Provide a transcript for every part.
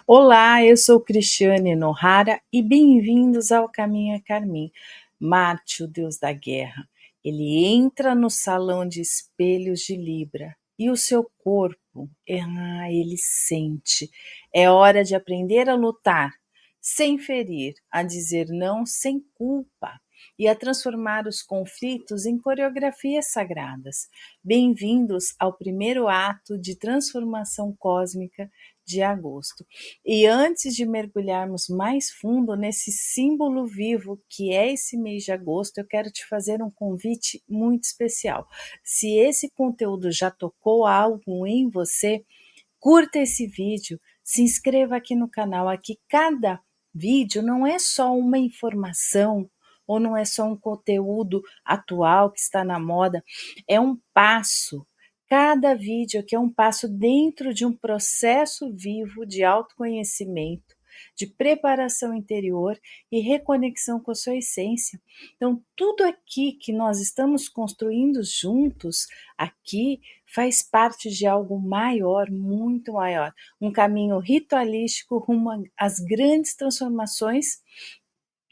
Olá, eu sou Cristiane Nohara e bem-vindos ao Caminho a Carmim. Marte, o deus da guerra, ele entra no salão de espelhos de Libra e o seu corpo, ele sente. É hora de aprender a lutar sem ferir, a dizer não sem culpa e a transformar os conflitos em coreografias sagradas. Bem-vindos ao primeiro ato de transformação cósmica de agosto. E antes de mergulharmos mais fundo nesse símbolo vivo que é esse mês de agosto, eu quero te fazer um convite muito especial. Se esse conteúdo já tocou algo em você, curta esse vídeo, se inscreva aqui no canal. Aqui cada vídeo não é só uma informação ou não é só um conteúdo atual que está na moda, é um passo. Cada vídeo aqui é um passo dentro de um processo vivo de autoconhecimento, de preparação interior e reconexão com a sua essência. Então, tudo aqui que nós estamos construindo juntos aqui faz parte de algo maior, muito maior, um caminho ritualístico rumo às grandes transformações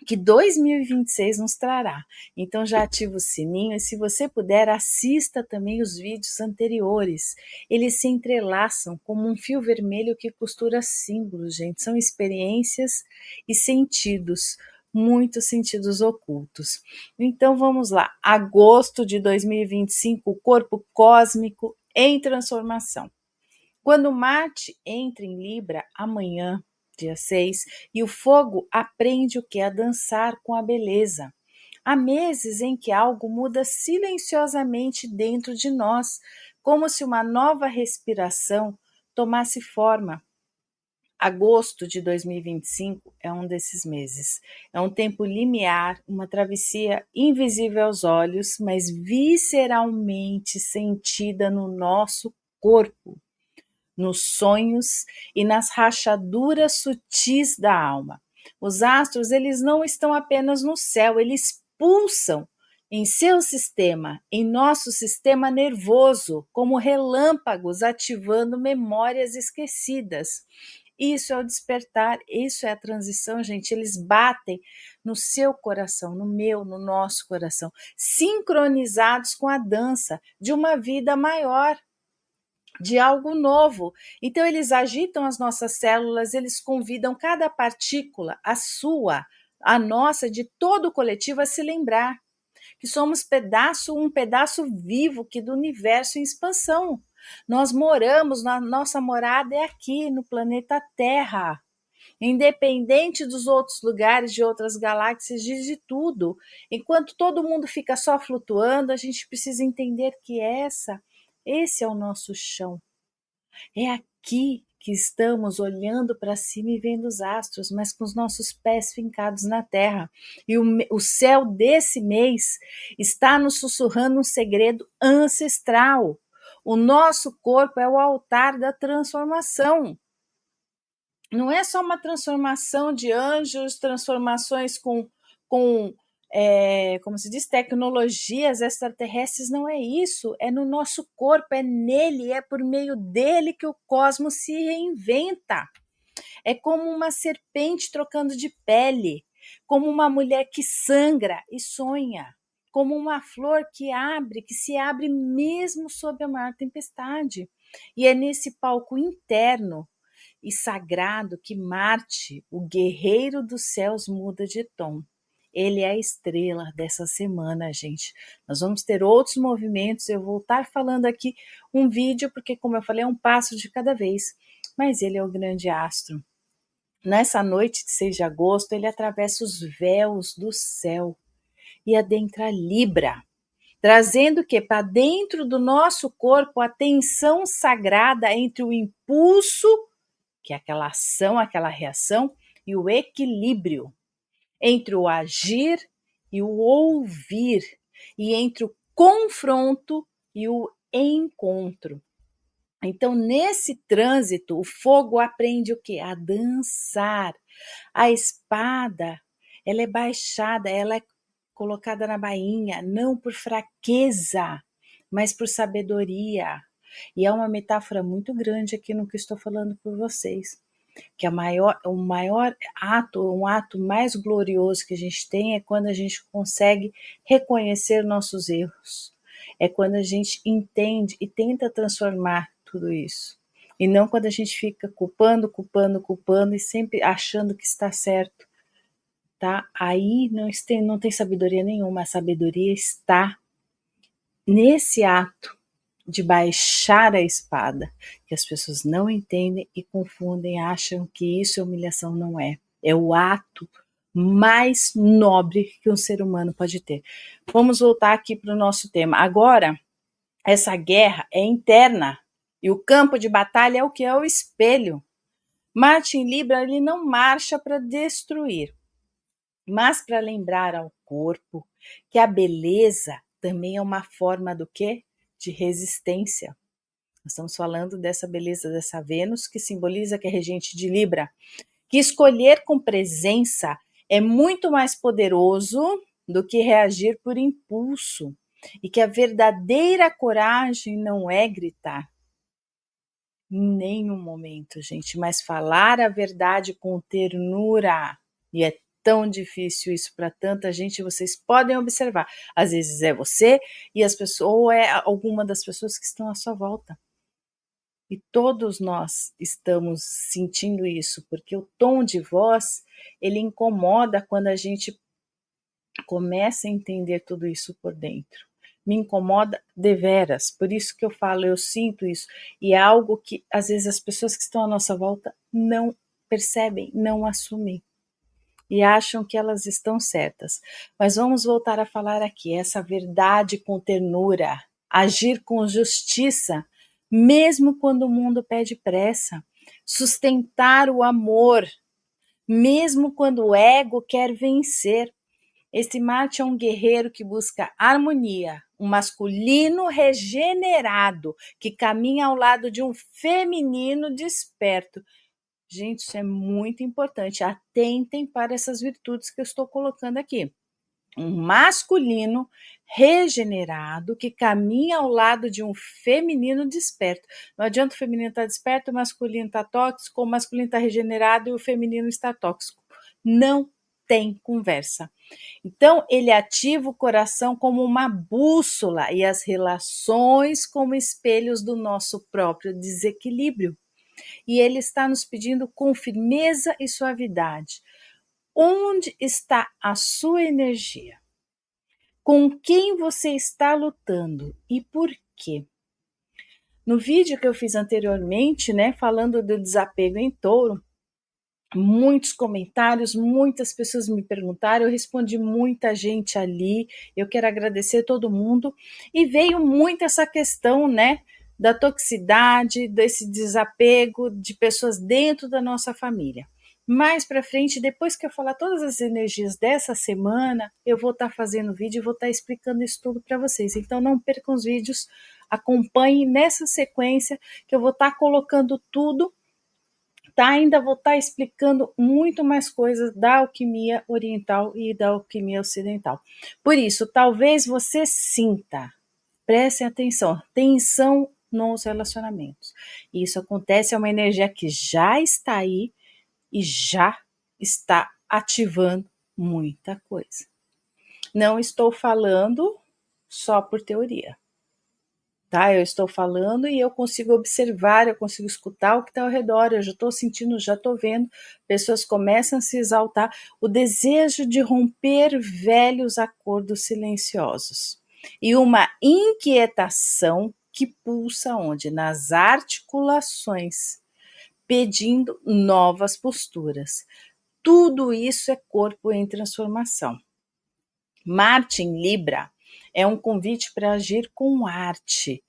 que 2026 nos trará. Então já ativa o sininho e, se você puder, assista também os vídeos anteriores. Eles se entrelaçam como um fio vermelho que costura símbolos, gente. São experiências e sentidos, muitos sentidos ocultos. Então vamos lá. Agosto de 2025, o corpo cósmico em transformação. Quando Marte entra em Libra amanhã, dia 6, e o fogo aprende o que? A dançar com a beleza. Há meses em que algo muda silenciosamente dentro de nós, como se uma nova respiração tomasse forma. Agosto de 2025 é um desses meses. É um tempo limiar, uma travessia invisível aos olhos, mas visceralmente sentida no nosso corpo, nos sonhos e nas rachaduras sutis da alma. Os astros, eles não estão apenas no céu, eles pulsam em seu sistema, em nosso sistema nervoso, como relâmpagos ativando memórias esquecidas. Isso é o despertar, isso é a transição, gente. Eles batem no seu coração, no meu, no nosso coração, sincronizados com a dança de uma vida maior, de algo novo. Então eles agitam as nossas células, eles convidam cada partícula, a sua, a nossa, de todo o coletivo, a se lembrar que somos um pedaço vivo que do universo em expansão. Nós moramos, nossa morada é aqui no planeta Terra. Independente dos outros lugares, de outras galáxias, de tudo. Enquanto todo mundo fica só flutuando, a gente precisa entender que esse é o nosso chão. É aqui que estamos olhando para cima e vendo os astros, mas com os nossos pés fincados na terra. E o céu desse mês está nos sussurrando um segredo ancestral. O nosso corpo é o altar da transformação. Não é só uma transformação de anjos, transformações com como se diz, tecnologias extraterrestres, não é isso, é no nosso corpo, é nele, é por meio dele que o cosmos se reinventa. É como uma serpente trocando de pele, como uma mulher que sangra e sonha, como uma flor que se abre mesmo sob a maior tempestade. E é nesse palco interno e sagrado que Marte, o guerreiro dos céus, muda de tom. Ele é a estrela dessa semana, gente. Nós vamos ter outros movimentos, eu vou estar falando aqui um vídeo, porque, como eu falei, é um passo de cada vez. Mas ele é o grande astro. Nessa noite de 6 de agosto, ele atravessa os véus do céu e adentra Libra, trazendo que para dentro do nosso corpo a tensão sagrada entre o impulso, que é aquela ação, aquela reação, e o equilíbrio entre o agir e o ouvir, e entre o confronto e o encontro. Então, nesse trânsito, o fogo aprende o quê? A dançar. A espada, ela é baixada, ela é colocada na bainha, não por fraqueza, mas por sabedoria. E é uma metáfora muito grande aqui no que estou falando por vocês. que o maior ato, um ato mais glorioso que a gente tem é quando a gente consegue reconhecer nossos erros. É quando a gente entende e tenta transformar tudo isso. E não quando a gente fica culpando, culpando, culpando e sempre achando que está certo, tá? Aí não tem sabedoria nenhuma. A sabedoria está nesse ato de baixar a espada, que as pessoas não entendem e confundem, acham que isso é humilhação. Não é. É o ato mais nobre que um ser humano pode ter. Vamos voltar aqui para o nosso tema. Agora, essa guerra é interna e o campo de batalha é o que? É o espelho. Marte em Libra, ele não marcha para destruir, mas para lembrar ao corpo que a beleza também é uma forma do quê? De resistência. Nós estamos falando dessa beleza dessa Vênus, que simboliza que é regente de Libra, que escolher com presença é muito mais poderoso do que reagir por impulso, e que a verdadeira coragem não é gritar, em nenhum momento, gente, mas falar a verdade com ternura. E é tão difícil isso para tanta gente, vocês podem observar. Às vezes é você e as pessoas, ou é alguma das pessoas que estão à sua volta. E todos nós estamos sentindo isso, porque o tom de voz, ele incomoda quando a gente começa a entender tudo isso por dentro. Me incomoda deveras, por isso que eu falo, eu sinto isso. E é algo que, às vezes, as pessoas que estão à nossa volta não percebem, não assumem. E acham que elas estão certas. Mas vamos voltar a falar aqui, essa verdade com ternura, agir com justiça, mesmo quando o mundo pede pressa, sustentar o amor, mesmo quando o ego quer vencer. Esse Marte é um guerreiro que busca harmonia, um masculino regenerado, que caminha ao lado de um feminino desperto. Gente, isso é muito importante. Atentem para essas virtudes que eu estou colocando aqui. Um masculino regenerado que caminha ao lado de um feminino desperto. Não adianta o feminino estar desperto, o masculino está tóxico, o masculino está regenerado e o feminino está tóxico. Não tem conversa. Então, ele ativa o coração como uma bússola e as relações como espelhos do nosso próprio desequilíbrio. E ele está nos pedindo com firmeza e suavidade. Onde está a sua energia? Com quem você está lutando e por quê? No vídeo que eu fiz anteriormente, né, falando do desapego em Touro, muitos comentários, muitas pessoas me perguntaram, eu respondi muita gente ali, eu quero agradecer todo mundo, e veio muito essa questão, né, da toxicidade, desse desapego de pessoas dentro da nossa família. Mais para frente, depois que eu falar todas as energias dessa semana, eu vou estar fazendo vídeo e vou estar explicando isso tudo para vocês. Então não percam os vídeos, acompanhem nessa sequência que eu vou estar colocando tudo. Tá, ainda vou estar explicando muito mais coisas da alquimia oriental e da alquimia ocidental. Por isso, talvez você sinta, preste atenção, tensão nos relacionamentos. Isso acontece, é uma energia que já está aí e já está ativando muita coisa. Não estou falando só por teoria. Tá? Eu estou falando e eu consigo observar, eu consigo escutar o que está ao redor, eu já estou sentindo, já estou vendo, pessoas começam a se exaltar, o desejo de romper velhos acordos silenciosos e uma inquietação que pulsa onde? Nas articulações, pedindo novas posturas. Tudo isso é corpo em transformação. Marte em Libra é um convite para agir com arte,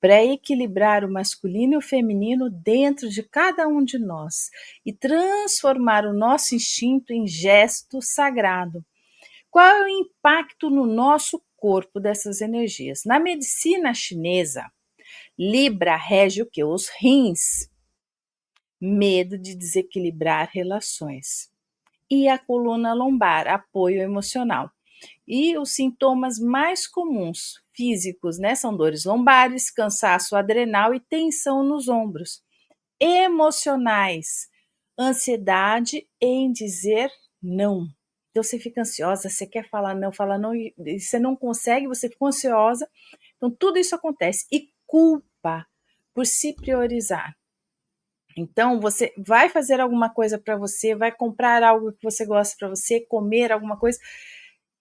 para equilibrar o masculino e o feminino dentro de cada um de nós e transformar o nosso instinto em gesto sagrado. Qual é o impacto no nosso corpo dessas energias? Na medicina chinesa, Libra rege o quê? Os rins, medo de desequilibrar relações. E a coluna lombar, apoio emocional. E os sintomas mais comuns físicos, né, são dores lombares, cansaço adrenal e tensão nos ombros. Emocionais, ansiedade em dizer não. Então você fica ansiosa, você quer falar não, e você não consegue, você fica ansiosa. Então tudo isso acontece. E culpa por se priorizar. Então você vai fazer alguma coisa para você, vai comprar algo que você gosta para você, comer alguma coisa,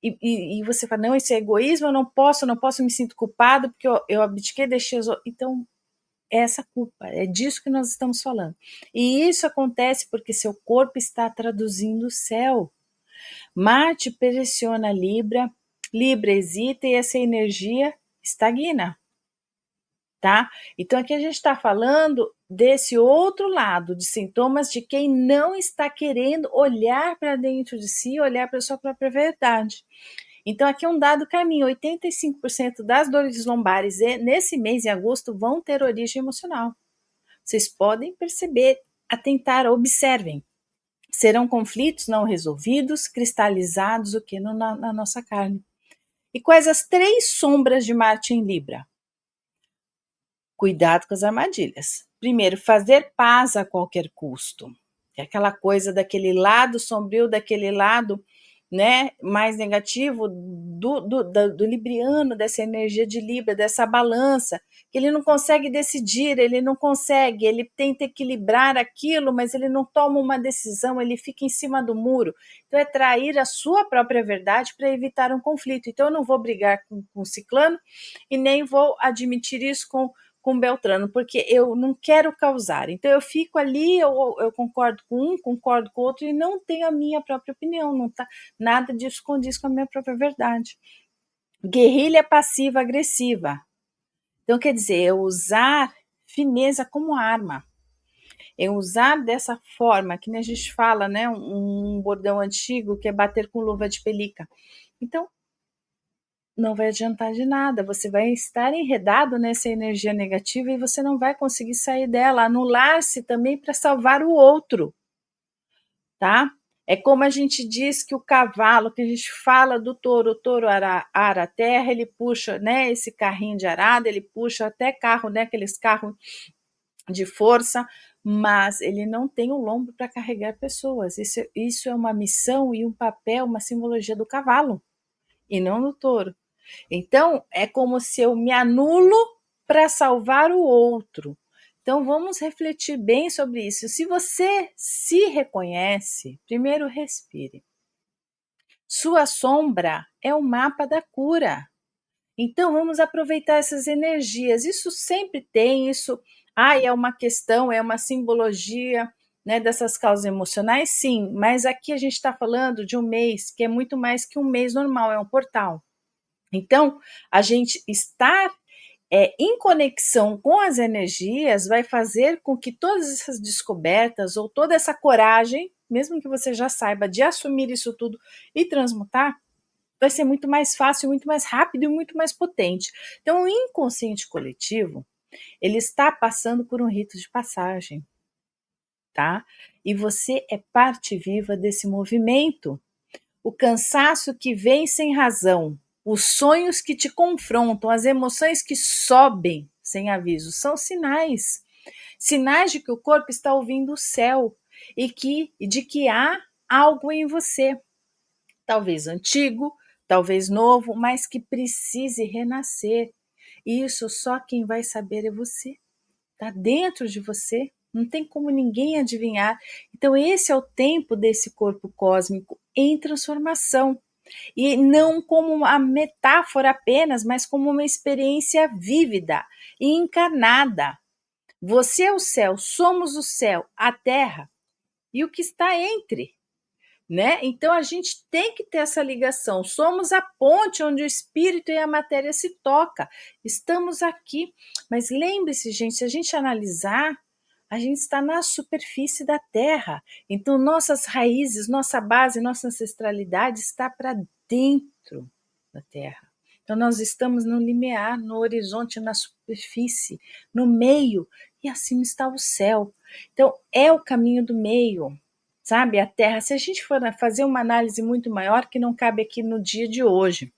e você fala, não, isso é egoísmo, eu não posso, me sinto culpado porque eu abdiquei, deixei os outros. Então é essa culpa, é disso que nós estamos falando. E isso acontece porque seu corpo está traduzindo o céu. Marte pressiona Libra, Libra hesita e essa energia estagna, tá? Então aqui a gente está falando desse outro lado, de sintomas de quem não está querendo olhar para dentro de si, olhar para a sua própria verdade. Então aqui é um dado caminho, 85% das dores lombares nesse mês, em agosto, vão ter origem emocional. Vocês podem perceber, atentar, observem. Serão conflitos não resolvidos, cristalizados o que na nossa carne. E quais as 3 sombras de Marte em Libra? Cuidado com as armadilhas. Primeiro, fazer paz a qualquer custo. É aquela coisa daquele lado sombrio, daquele lado, né, mais negativo do libriano, dessa energia de Libra, dessa balança, que ele não consegue decidir, ele não consegue, ele tenta equilibrar aquilo, mas ele não toma uma decisão, ele fica em cima do muro. Então é trair a sua própria verdade para evitar um conflito. Então eu não vou brigar com o ciclano e nem vou admitir isso com Beltrano, porque eu não quero causar. Então eu fico ali, eu concordo com um, concordo com o outro e não tenho a minha própria opinião, não tá, nada disso condiz com a minha própria verdade. Guerrilha passiva agressiva. Então quer dizer, eu usar fineza como arma. Eu usar dessa forma, que nem a gente fala, né, um bordão antigo que é bater com luva de pelica. Então não vai adiantar de nada, você vai estar enredado nessa energia negativa e você não vai conseguir sair dela, anular-se também para salvar o outro, tá? É como a gente diz que o cavalo, que a gente fala do touro, o touro ara a terra, ele puxa, né, esse carrinho de arada, ele puxa até carro, né, aqueles carros de força, mas ele não tem o lombo para carregar pessoas. Isso é uma missão e um papel, uma simbologia do cavalo, e não do touro. Então, é como se eu me anulo para salvar o outro. Então, vamos refletir bem sobre isso. Se você se reconhece, primeiro respire. Sua sombra é o mapa da cura. Então, vamos aproveitar essas energias. Isso sempre tem, isso é uma questão, é uma simbologia, né, dessas causas emocionais, sim, mas aqui a gente está falando de um mês que é muito mais que um mês normal, é um portal. Então, a gente estar em conexão com as energias vai fazer com que todas essas descobertas ou toda essa coragem, mesmo que você já saiba de assumir isso tudo e transmutar, vai ser muito mais fácil, muito mais rápido e muito mais potente. Então, o inconsciente coletivo, ele está passando por um rito de passagem, tá? E você é parte viva desse movimento. O cansaço que vem sem razão, os sonhos que te confrontam, as emoções que sobem sem aviso, são sinais. Sinais de que o corpo está ouvindo o céu e de que há algo em você, talvez antigo, talvez novo, mas que precise renascer. E isso só quem vai saber é você. Está dentro de você, não tem como ninguém adivinhar. Então, esse é o tempo desse corpo cósmico em transformação. E não como uma metáfora apenas, mas como uma experiência vívida e encarnada. Você é o céu, somos o céu, a terra e o que está entre. Né? Então a gente tem que ter essa ligação. Somos a ponte onde o espírito e a matéria se tocam. Estamos aqui. Mas lembre-se, gente, se a gente analisar, a gente está na superfície da Terra. Então nossas raízes, nossa base, nossa ancestralidade está para dentro da Terra. Então nós estamos no limiar, no horizonte, na superfície, no meio, e acima está o céu. Então é o caminho do meio. Sabe, a Terra, se a gente for fazer uma análise muito maior, que não cabe aqui no dia de hoje,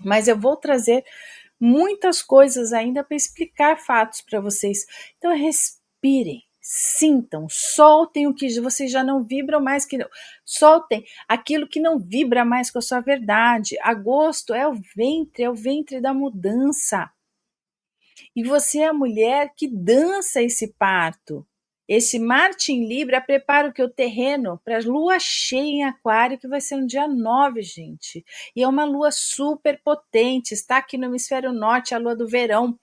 mas eu vou trazer muitas coisas ainda para explicar fatos para vocês. Então respirem, Sintam, soltem o que vocês já não vibram mais, soltem aquilo que não vibra mais com a sua verdade. Agosto é o ventre da mudança. E você é a mulher que dança esse parto. Esse Marte em Libra prepara o que? O terreno para a lua cheia em Aquário, que vai ser no dia 9, gente. E é uma lua super potente, está aqui no hemisfério norte, a lua do verão,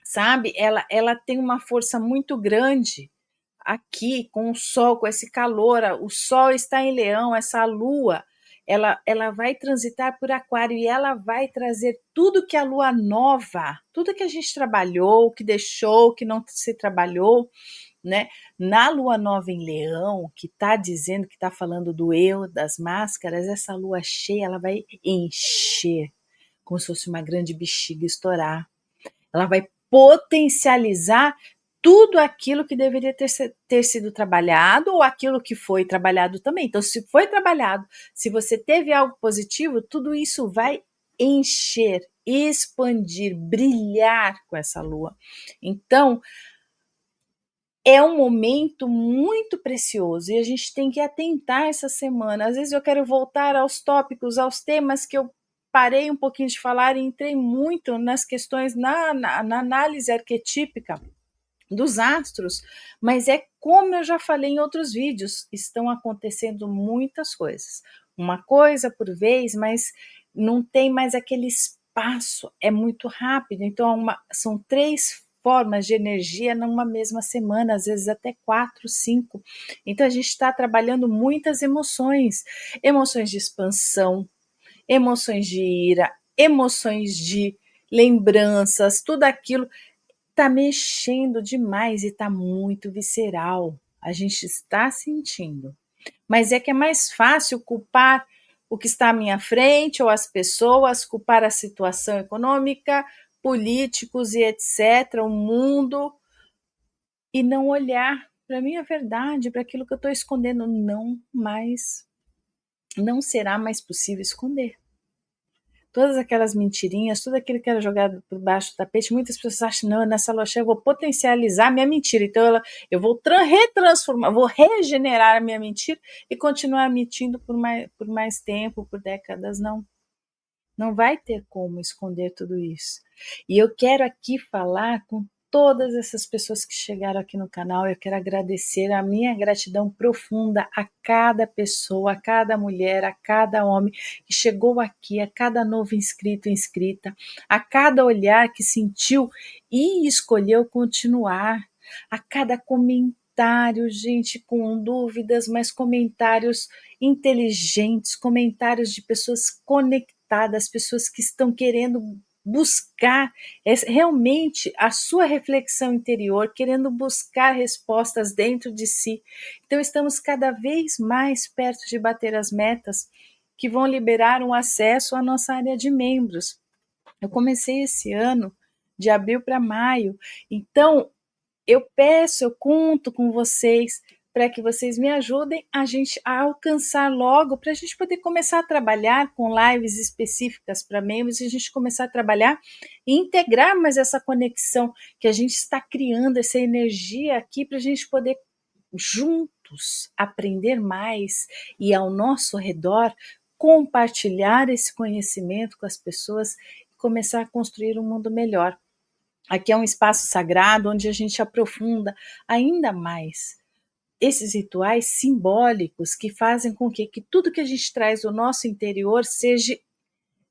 sabe? Ela tem uma força muito grande aqui com o sol, com esse calor. O sol está em Leão, essa lua, ela vai transitar por Aquário e ela vai trazer tudo que a lua nova, tudo que a gente trabalhou, que deixou, que não se trabalhou, né? Na lua nova em Leão, que está dizendo, que está falando do eu, das máscaras, essa lua cheia, ela vai encher, como se fosse uma grande bexiga estourar. Ela vai potencializar tudo aquilo que deveria ter sido trabalhado ou aquilo que foi trabalhado também. Então, se foi trabalhado, se você teve algo positivo, tudo isso vai encher, expandir, brilhar com essa lua. Então, é um momento muito precioso e a gente tem que atentar essa semana. Às vezes eu quero voltar aos tópicos, aos temas que eu parei um pouquinho de falar e entrei muito nas questões na análise arquetípica dos astros, mas é como eu já falei em outros vídeos, estão acontecendo muitas coisas. Uma coisa por vez, mas não tem mais aquele espaço, é muito rápido. Então, são 3 formas de energia numa mesma semana, às vezes até 4, 5. Então, a gente está trabalhando muitas emoções, emoções de expansão, emoções de ira, emoções de lembranças, tudo aquilo tá mexendo demais e tá muito visceral. A gente está sentindo. Mas é que é mais fácil culpar o que está à minha frente ou as pessoas, culpar a situação econômica, políticos e etc., o mundo, e não olhar para a minha verdade, para aquilo que eu estou escondendo. Não será mais possível esconder. Todas aquelas mentirinhas, tudo aquilo que era jogado por baixo do tapete, muitas pessoas acham, não, nessa loja eu vou potencializar a minha mentira, então eu vou retransformar, vou regenerar a minha mentira e continuar mentindo por mais tempo, por décadas. Não vai ter como esconder tudo isso. E eu quero aqui falar com todas essas pessoas que chegaram aqui no canal. Eu quero agradecer a minha gratidão profunda a cada pessoa, a cada mulher, a cada homem que chegou aqui, a cada novo inscrito, inscrita, a cada olhar que sentiu e escolheu continuar, a cada comentário, gente com dúvidas, mas comentários inteligentes, comentários de pessoas conectadas, pessoas que estão querendo buscar realmente a sua reflexão interior, querendo buscar respostas dentro de si. Então, estamos cada vez mais perto de bater as metas que vão liberar um acesso à nossa área de membros. Eu comecei esse ano de abril para maio, então eu conto com vocês para que vocês me ajudem a gente a alcançar logo, para a gente poder começar a trabalhar com lives específicas para membros e a gente começar a trabalhar e integrar mais essa conexão que a gente está criando, essa energia aqui para a gente poder juntos aprender mais e ao nosso redor compartilhar esse conhecimento com as pessoas e começar a construir um mundo melhor. Aqui é um espaço sagrado onde a gente aprofunda ainda mais esses rituais simbólicos que fazem com que tudo que a gente traz do nosso interior seja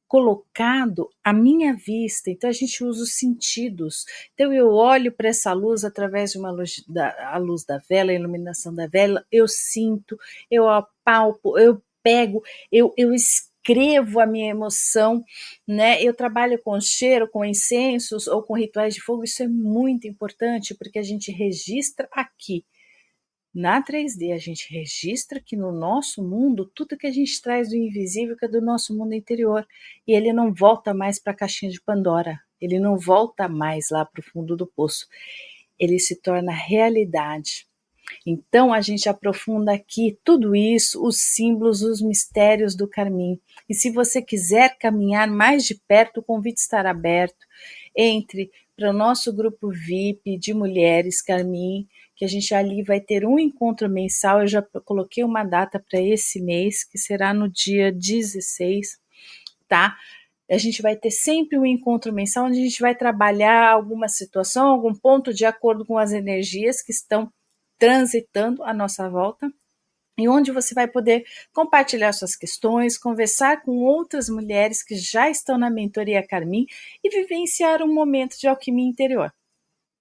colocado à minha vista. Então a gente usa os sentidos. Então eu olho para essa luz através de a luz da vela, a iluminação da vela, eu sinto, eu apalpo, eu pego, eu escrevo a minha emoção, né? Eu trabalho com cheiro, com incensos ou com rituais de fogo. Isso é muito importante porque a gente registra aqui. Na 3D, a gente registra que no nosso mundo, tudo que a gente traz do invisível, que é do nosso mundo interior, e ele não volta mais para a caixinha de Pandora, ele não volta mais lá para o fundo do poço, ele se torna realidade. Então, a gente aprofunda aqui tudo isso, os símbolos, os mistérios do Carmim. E se você quiser caminhar mais de perto, o convite estará aberto. Entre para o nosso grupo VIP de mulheres Carmim, que a gente ali vai ter um encontro mensal. Eu já coloquei uma data para esse mês, que será no dia 16, tá? A gente vai ter sempre um encontro mensal onde a gente vai trabalhar alguma situação, algum ponto de acordo com as energias que estão transitando à nossa volta, e onde você vai poder compartilhar suas questões, conversar com outras mulheres que já estão na mentoria Carmin e vivenciar um momento de alquimia interior.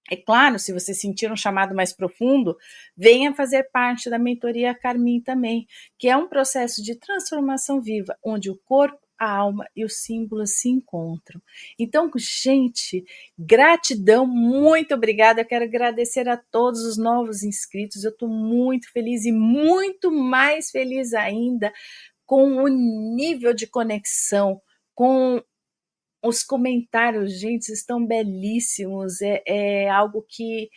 É claro, se você sentir um chamado mais profundo, venha fazer parte da mentoria Carmin também, que é um processo de transformação viva, onde o corpo, a alma e os símbolos se encontram. Então, gente, gratidão, muito obrigada. Eu quero agradecer a todos os novos inscritos. Eu estou muito feliz e muito mais feliz ainda com o nível de conexão, com os comentários, gente, estão belíssimos. É algo que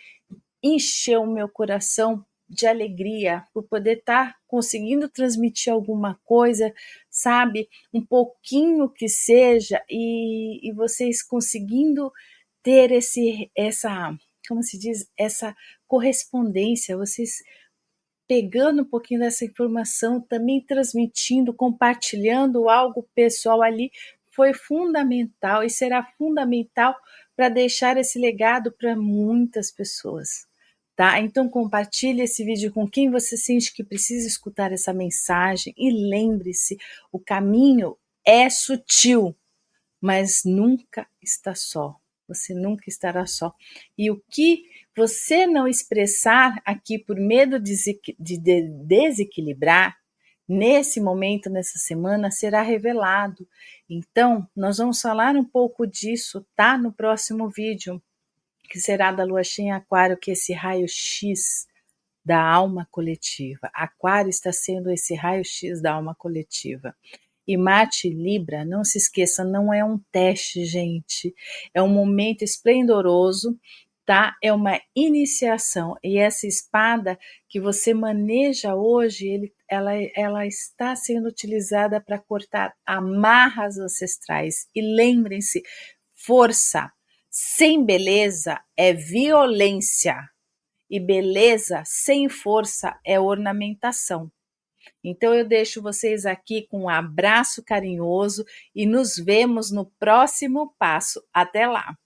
encheu o meu coração de alegria por poder estar conseguindo transmitir alguma coisa, sabe? Um pouquinho que seja, e vocês conseguindo ter essa, como se diz, essa correspondência, vocês pegando um pouquinho dessa informação, também transmitindo, compartilhando algo pessoal ali, foi fundamental e será fundamental para deixar esse legado para muitas pessoas, tá? Então compartilhe esse vídeo com quem você sente que precisa escutar essa mensagem e lembre-se, o caminho é sutil, mas nunca está só. Você nunca estará só. E o que você não expressar aqui por medo de desequilibrar, nesse momento, nessa semana, será revelado. Então, nós vamos falar um pouco disso, tá? No próximo vídeo, que será da Lua Cheia em Aquário, que é esse raio-x da alma coletiva. Aquário está sendo esse raio-x da alma coletiva. E Marte Libra, não se esqueça, não é um teste, gente. É um momento esplendoroso, tá? É uma iniciação. E essa espada que você maneja hoje, ela está sendo utilizada para cortar amarras ancestrais. E lembrem-se, força sem beleza é violência. E beleza sem força é ornamentação. Então eu deixo vocês aqui com um abraço carinhoso e nos vemos no próximo passo. Até lá!